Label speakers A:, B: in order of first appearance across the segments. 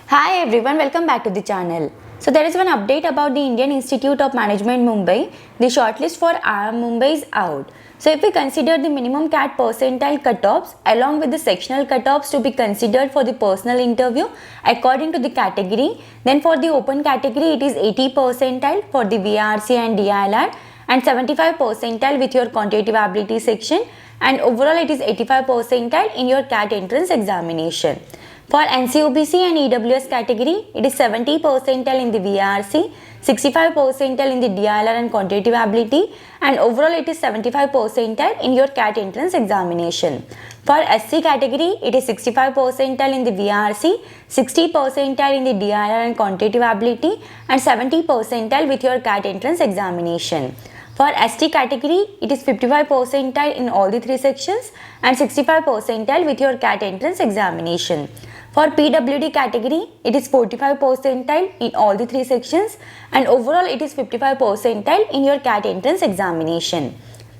A: Hi everyone, welcome back to the channel. So there is one update about the Indian Institute of Management Mumbai. The shortlist for IIM Mumbai is out. So if we consider the minimum CAT percentile cutoffs along with the sectional cutoffs to be considered for the personal interview according to the category, then for the open category it is 80 percentile for the VRC and DILR and 75 percentile with your quantitative ability section, and overall it is 85 percentile in your CAT entrance examination. For NCOBC and EWS category, it is 70 percentile in the VRC, 65 percentile in the DILR and quantitative ability, and overall it is 75 percentile in your CAT entrance examination. For SC category, it is 65 percentile in the VRC, 60 percentile in the DILR and quantitative ability, and 70 percentile with your CAT entrance examination. For ST category, it is 55 percentile in all the three sections and 65 percentile with your CAT entrance examination. For PWD category, it is 45 percentile in all the three sections and overall it is 55 percentile in your CAT entrance examination.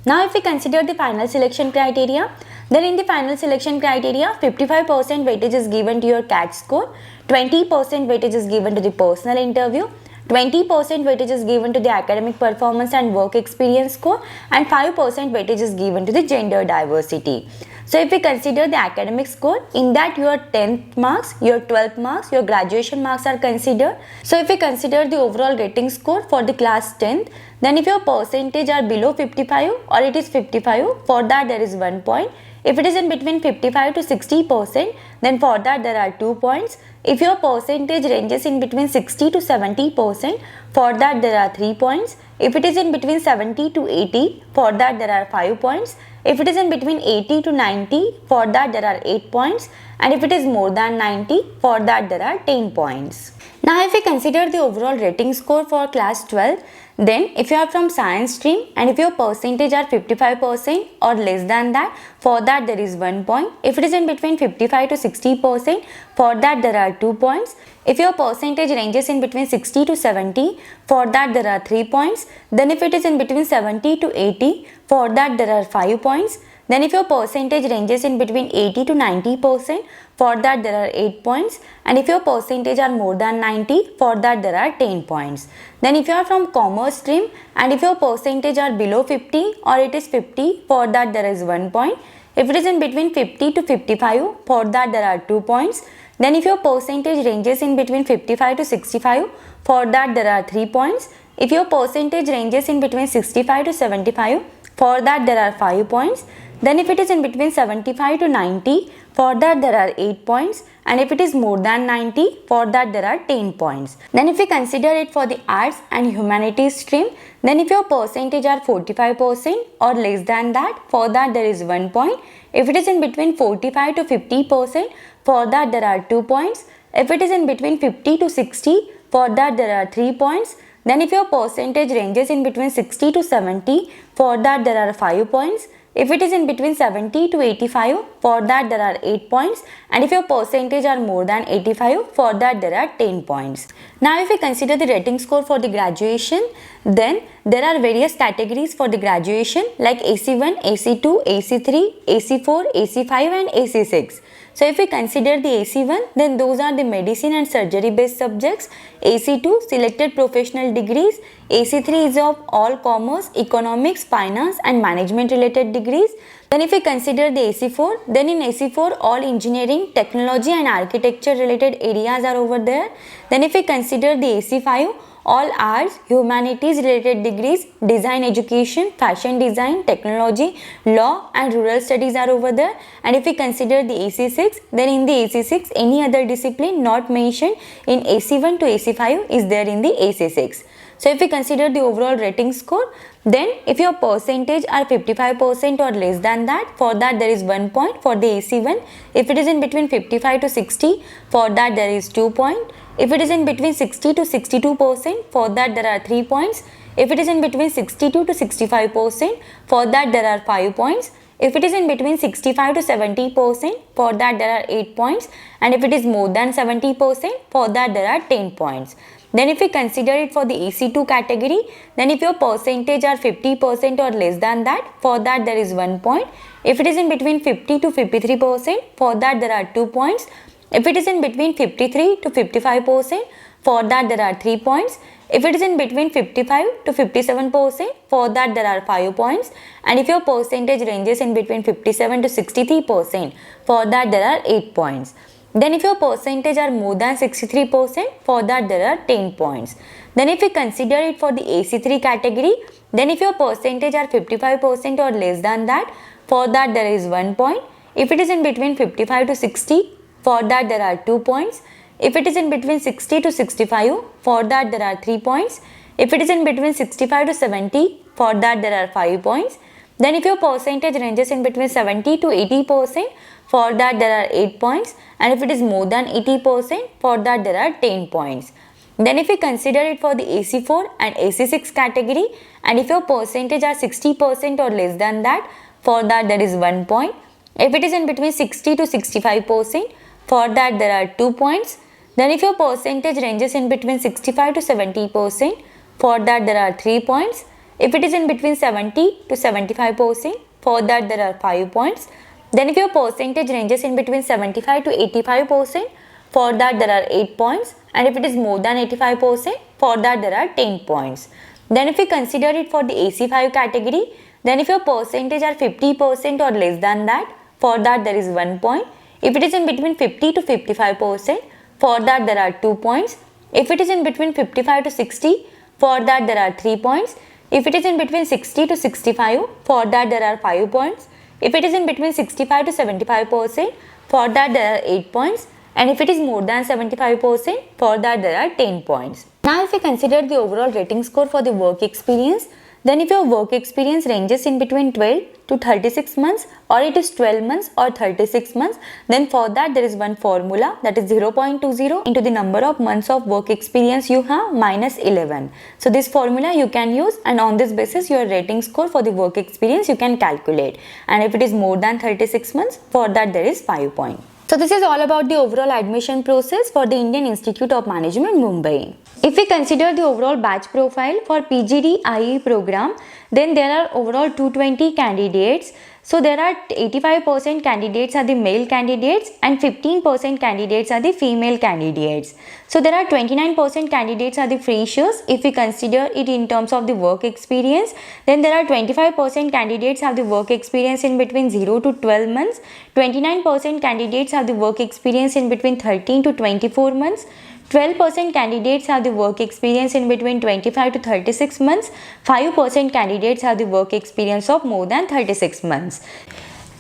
A: Now if we consider the final selection criteria, then in the final selection criteria, 55% weightage is given to your CAT score, 20% weightage is given to the personal interview, 20% weightage is given to the academic performance and work experience score, and 5% weightage is given to the gender diversity. So if we consider the academic score, in that your 10th marks, your 12th marks, your graduation marks are considered. So if we consider the overall rating score for the class 10th, then if your percentage are below 55 or it is 55, for that there is 1 point. If it is in between 55 to 60%, then for that there are 2 points. If your percentage ranges in between 60 to 70%, for that there are 3 points. If it is in between 70 to 80, for that there are 5 points. If it is in between 80 to 90, for that there are 8 points. And if it is more than 90, for that there are 10 points. Now if we consider the overall rating score for class 12, then if you are from science stream and if your percentage are 55% or less than that, for that there is 1 point. If it is in between 55 to 60%, for that there are 2 points. If your percentage ranges in between 60 to 70, for that there are 3 points. Then if it is in between 70 to 80, for that there are 5 points. Then if your percentage ranges in between 80 to 90%, for that there are 8 points. And if your percentage are more than 90, for that there are 10 points. Then if you are from commerce stream and if your percentage are below 50 or it is 50, for that there is 1 point. If it is in between 50 to 55, for that there are 2 points. Then if your percentage ranges in between 55 to 65, for that there are 3 points. If your percentage ranges in between 65 to 75, for that there are 5 points. Then if it is in between 75 to 90, for that there are 8 points, and if it is more than 90, for that there are 10 points. Then if we consider it for the arts and humanities stream, then if your percentage are 45% or less than that, for that there is 1 point. If it is in between 45 to 50%, for that there are 2 points. If it is in between 50 to 60, for that there are 3 points. Then if your percentage ranges in between 60 to 70, for that there are 5 points. If it is in between 70 to 85, for that there are 8 points, and if your percentage are more than 85, for that there are 10 points. Now if we consider the rating score for the graduation, then there are various categories for the graduation like AC1, AC2, AC3, AC4, AC5 and AC6. So if we consider the AC1, then those are the medicine and surgery based subjects. AC2, selected professional degrees. AC3 is of all commerce, economics, finance and management related degrees. Then if we consider the AC4, then in AC4 all engineering, technology and architecture related areas are over there. Then if we consider the AC5, all arts, humanities related degrees, design education, fashion design, technology, law and rural studies are over there. And if we consider the AC6, then in the AC6 any other discipline not mentioned in AC1 to AC5 is there in the AC6. So if we consider the overall rating score, then if your percentage are 55% or less than that, for that there is 1 point for the AC1. If it is in between 55 to 60, for that there is 2 points. If it is in between 60 to 62%, for that there are 3 points. If it is in between 62 to 65%, for that there are 5 points. If it is in between 65 to 70%, for that there are 8 points. And if it is more than 70%, for that there are 10 points. Then if we consider it for the AC2 category, then if your percentage are 50% or less than that, for that there is 1 point. If it is in between 50 to 53%, for that there are 2 points. If it is in between 53 to 55%, for that there are 3 points. If it is in between 55 to 57%, for that there are 5 points. And if your percentage ranges in between 57 to 63%, for that there are 8 points. Then if your percentage are more than 63%, for that there are 10 points. Then if we consider it for the AC3 category, then if your percentage are 55% or less than that, for that there is 1 point. If it is in between 55 to 60, for that there are 2 points. If it is in between 60 to 65, for that there are 3 points. If it is in between 65 to 70, for that there are 5 points. Then if your percentage ranges in between 70 to 80%, for that there are 8 points. And if it is more than 80%, for that there are 10 points. Then if we consider it for the AC4 and AC6 category, and if your percentage are 60% or less than that, for that there is 1 point. If it is in between 60 to 65%, for that there are 2 points. Then if your percentage ranges in between 65 to 70%, for that there are 3 points. If it is in between 70 to 75%, for that there are 5 points. Then if your percentage ranges in between 75 to 85%, for that there are 8 points. And if it is more than 85%, for that there are 10 points. Then if we consider it for the AC5 category, then if your percentage are 50% or less than that, for that there is 1 point. If it is in between 50 to 55%, for that there are 2 points. If it is in between 55 to 60, for that there are 3 points. If it is in between 60 to 65, for that there are 5 points. If it is in between 65 to 75%, for that there are 8 points. And if it is more than 75%, for that there are 10 points. Now if we consider the overall rating score for the work experience, then if your work experience ranges in between 12 to 36 months, or it is 12 months or 36 months, then for that there is one formula, that is 0.20 into the number of months of work experience you have minus 11. So this formula you can use, and on this basis your rating score for the work experience you can calculate. And if it is more than 36 months, for that there is 5 points. So this is all about the overall admission process for the Indian Institute of Management, Mumbai. If we consider the overall batch profile for PGD IE program, then there are overall 220 candidates. So there are 85% candidates are the male candidates and 15% candidates are the female candidates. So there are 29% candidates are the freshers. If we consider it in terms of the work experience, then there are 25% candidates have the work experience in between 0 to 12 months. 29% candidates have the work experience in between 13 to 24 months. 12% candidates have the work experience in between 25 to 36 months. 5% candidates have the work experience of more than 36 months.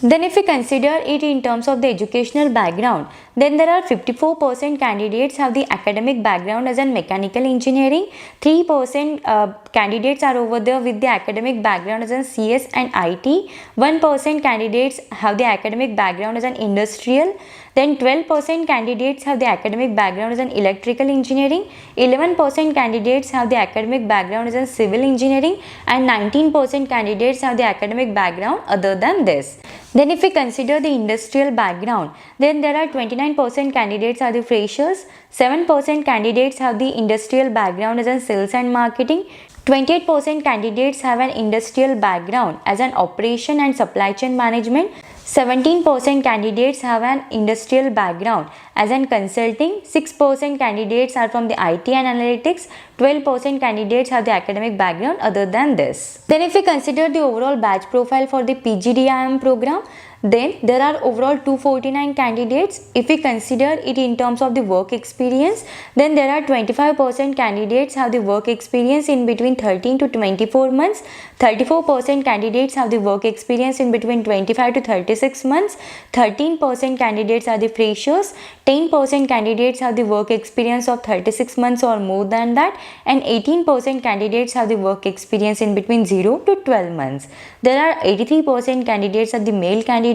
A: Then if we consider it in terms of the educational background, then there are 54% candidates have the academic background as in mechanical engineering, 3% candidates are over there with the academic background as in CS and IT, 1% candidates have the academic background as an industrial, then 12% candidates have the academic background as an electrical engineering, 11% candidates have the academic background as in civil engineering, and 19% candidates have the academic background other than this. Then if we consider the industrial background, then there are 29% candidates are the freshers, 7% candidates have the industrial background as in sales and marketing, 28% candidates have an industrial background as an operation and supply chain management, 17% candidates have an industrial background as in consulting, 6% candidates are from the IT and analytics, 12% candidates have the academic background other than this. Then if we consider the overall batch profile for the PGDIM program, then there are overall 249 candidates. If we consider it in terms of the work experience, then there are 25% candidates have the work experience in between 13 to 24 months, 34% candidates have the work experience in between 25 to 36 months, 13% candidates are the freshers, 10% candidates have the work experience of 36 months or more than that, and 18% candidates have the work experience in between 0 to 12 months. There are 83% candidates are the male candidates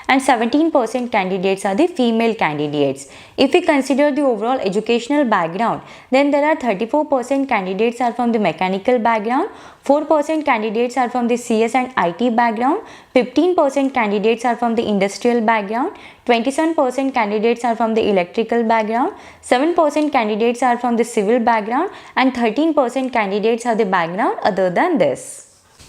A: and 17% candidates are the female candidates. If we consider the overall educational background, then there are 34% candidates are from the mechanical background, 4% candidates are from the CS and IT background, 15% candidates are from the industrial background, 27% candidates are from the electrical background, 7% candidates are from the civil background, and 13% candidates are the background other than this.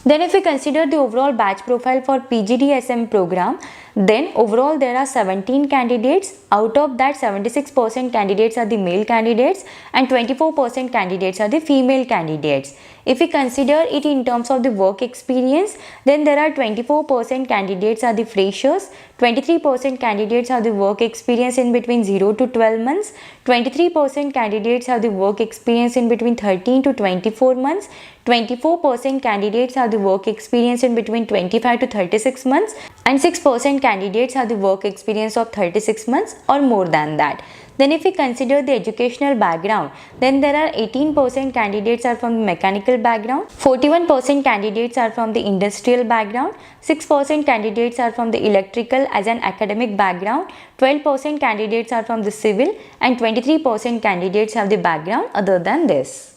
A: Then if we consider the overall batch profile for PGDSM program, Then overall there are 17 candidates. Out of that 76% candidates are the male candidates and 24% candidates are the female candidates. If we consider it in terms of the work experience, then there are 24% candidates are the freshers, 23% candidates have the work experience in between 0 to 12 months, 23% candidates have the work experience in between 13 to 24 months, 24% candidates have the work experience in between 25 to 36 months, and 6% candidates have the work experience of 36 months or more than that. Then if we consider the educational background, then there are 18% candidates are from the mechanical background, 41% candidates are from the industrial background, 6% candidates are from the electrical as an academic background, 12% candidates are from the civil, and 23% candidates have the background other than this.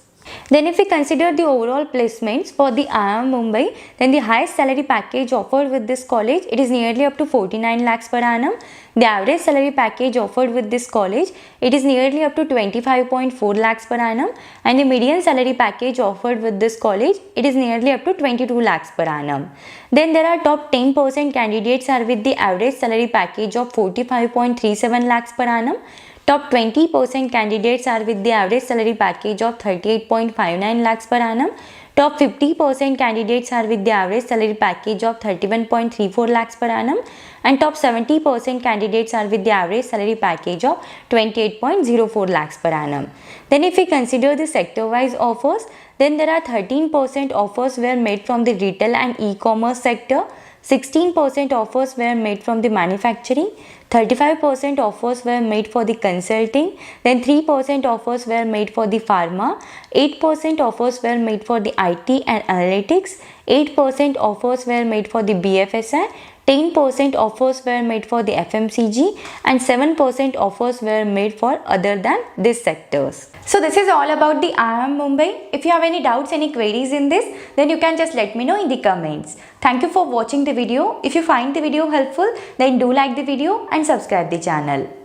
A: Then if we consider the overall placements for the IIM Mumbai, then the highest salary package offered with this college, it is nearly up to 49 lakhs per annum. The average salary package offered with this college, it is nearly up to 25.4 lakhs per annum, and the median salary package offered with this college, it is nearly up to 22 lakhs per annum. Then there are top 10% candidates are with the average salary package of 45.37 lakhs per annum. Top 20% candidates are with the average salary package of 38.59 lakhs per annum. Top 50% candidates are with the average salary package of 31.34 lakhs per annum. And top 70% candidates are with the average salary package of 28.04 lakhs per annum. Then if we consider the sector-wise offers, then there are 13% offers were made from the retail and e-commerce sector, 16% offers were made from the manufacturing, 35% offers were made for the consulting, then 3% offers were made for the pharma, 8% offers were made for the IT and analytics, 8% offers were made for the BFSI, 10% offers were made for the FMCG, and 7% offers were made for other than these sectors. So this is all about the IIM Mumbai. If you have any doubts, any queries in this, then you can just let me know in the comments. Thank you for watching the video. If you find the video helpful, then do like the video and subscribe the channel.